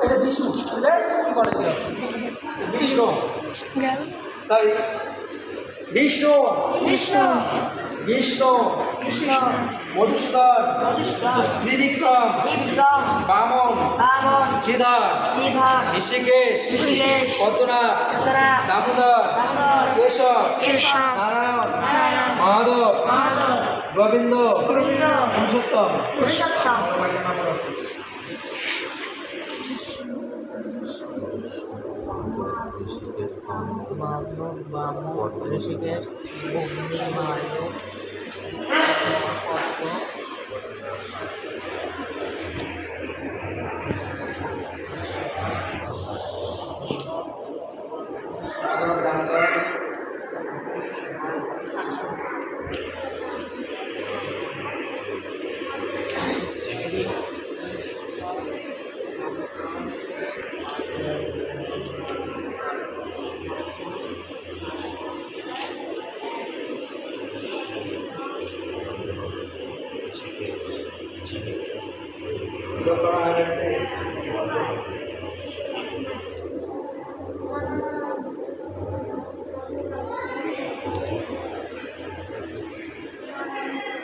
এটা বিষ্ণু কি করেছিল বিষ্ণু সরি বিষ্ণু বিষ্ণু বিষ্ণু কৃষ্ণ মধুসূদন ত্রিবিক্রম বামন শ্রীধর ঋষিকেশ পদ্মনাথ দামোদর কেশব নারায়ণ মাধব গোবিন্দ পুরুষোত্তম মাধব বামন ঋষিকেশ নারায়ণ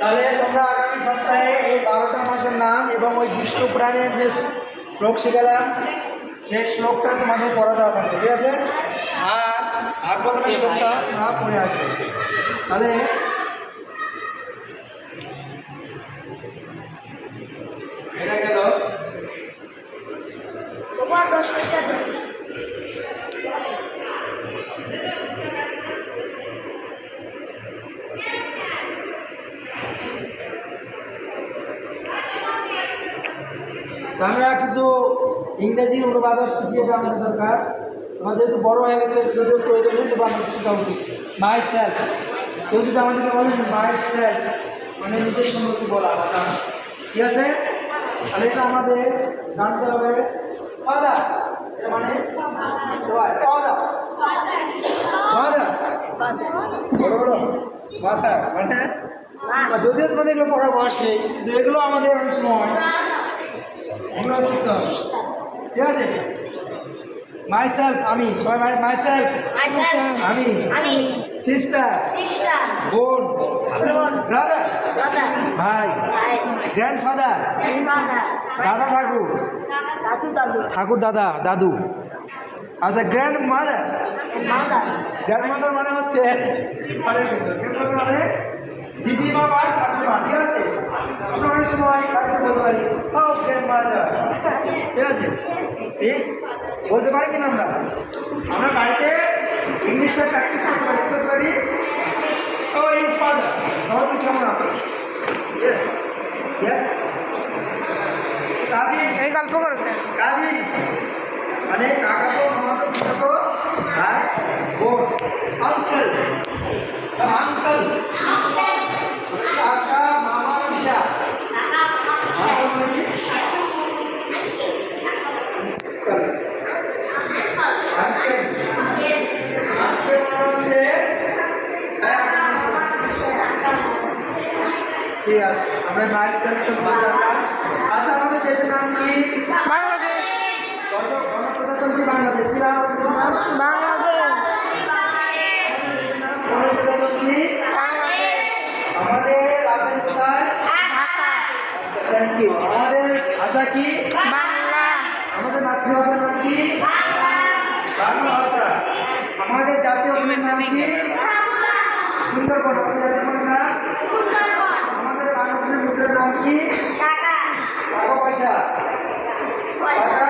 তাহলে তোমরা আগামী সপ্তাহে এই 12টা মাসের নাম এবং ওই বিষ্ণু পুরাণের যে শ্লোক শিখালাম সেই শ্লোকটা তোমাদের পড়া দেওয়া থাকবে, ঠিক আছে? আর ভাগবতের শ্লোকটা না পড়ে আসবে। তাহলে এটা গেল আমরা কিছু ইংরেজি অনুবাদও শিখিয়ে দেওয়া আমাদের দরকার। আমাদের যেহেতু বড় হয়ে গেছে, যদিও প্রয়োজন নেই, তবু আমাদের শেখা উচিত। মাই সেলফ, কেউ যদি আমাদেরকে বলেন মাই সেলফ মানে নিজের সম্পর্কে বলা, ঠিক আছে? তাহলে এটা আমাদের জানতে হবে। ফাদার মানে ফাদার বড় বড় মাথা মানে, যদিও তোমাদের এগুলো পড়ার বয়স নেই, কিন্তু এগুলো আমাদের অনেক সময় এগুলো শিখতে হবে, ঠিক আছে? মাই সেলফ আমি, সবাই মাই সেলফ আমি, সিস্টার বোন, ব্রাদার ভাই, গ্র্যান্ডফাদার দাদা ঠাকুর দাদু। আচ্ছা গ্র্যান্ডমাদার মানে হচ্ছে মানে দিদিমা বা ঠাকুরমা, ঠিক আছে? আমরা অনেক সময় কাছে বলতে পারি ও গ্র্যান্ডমাদার, ঠিক আছে? ঠিক বলতে পারি কিনা আমরা বাড়িতে ইংলিশটা প্র্যাকটিস করতে পারি ও ইজ ফাদার, বাবা তুমি কেমন আছো? এই গল্প করবে কাজিন মানে কাকাতো মামাতো পিতাতো ভাই বোন। আঙ্কেল কাকা মামা পিসা, ঠিক আছে? আমরা মায়ের জানলাম। আচ্ছা আমাদের দেশের নাম কি? বাংলাদেশ। গণপ্রজাতন্ত্রী বাংলাদেশ। কি নাম গণপ্রজাতন্ত্রী বাংলাদেশ। আমাদের রাজধানী কোথায়? ঢাকা। আচ্ছা থ্যাংক ইউ। আমাদের ভাষা কি? বাংলা। আমাদের মাতৃভাষার নাম কি? বাংলা ভাষা। আমাদের জাতীয় উদ্যানের নাম কি? সুন্দরবন। আমাদের জাতীয় উদ্যানের নাম আমাদের বাংলাদেশের মুদ্রার নাম কি? টাকা পয়সা। টাকা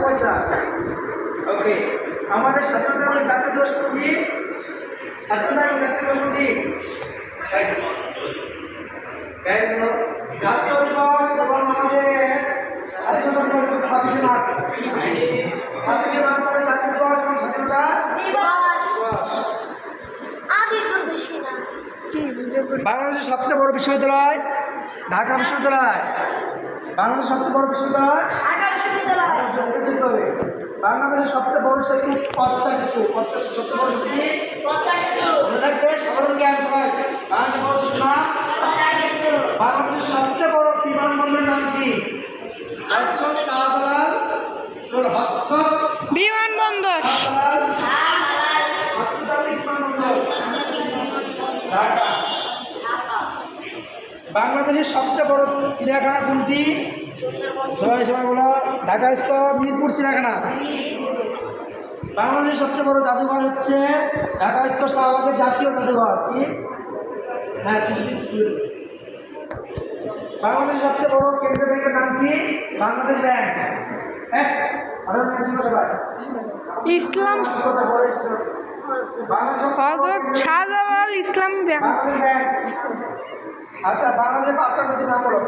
পয়সা। ওকে। আমাদের স্বাধীনতার জাতীয় দিবস কি? স্বাধীনতার জাতীয় দিবস কি? জাতীয় দিবস এবং আমাদের স্বাধীনতা দিবস 26শে মার্চ। 26শে মার্চ আমাদের জাতীয় দিবস এবং স্বাধীনতা দিবস। বাংলাদেশের সবচেয়ে বড় বিশ্ববিদ্যালয় ঢাকা বিশ্ববিদ্যালয়। বাংলাদেশের সবচেয়ে বড় বিশ্ববিদ্যালয় বাংলাদেশের সবচেয়ে বড় সেতু পদ্মা সেতু। সবচেয়ে বড় সেতু মনে থাকবে, সাধারণ জ্ঞান সবাই। বাংলাদেশের বড় সেতু না? বাংলাদেশের সবচেয়ে বড় বিমানবন্দরের নাম কি? একজন বিমানবন্দর। আন্তর্জাতিক বিমানবন্দর ঢাকা। বাংলাদেশের সবচেয়ে বড় চিড়িয়াখানা কোনটি? সবাই সবাই বলো। ঢাকা স্কোয়ার, মিরপুর চিড়িয়াখানা। বাংলাদেশের সবচেয়ে বড় জাদুঘর হচ্ছে ঢাকা স্কোয়ার শাহবাগের জাতীয় জাদুঘর। কি? হ্যাঁ, বাংলাদেশের সবচেয়ে বড় কেন্দ্রীয় ব্যাংকের নাম কি? বাংলাদেশ ব্যাংক। হ্যাঁ, আরো নাম ছিল সবাই। ইসলাম হযরত শাহজালাল ইসলামী ব্যাংক। বাংলাদেশ ব্যাংক। আচ্ছা, বাংলাদেশের 5টা নদীর নাম বলো।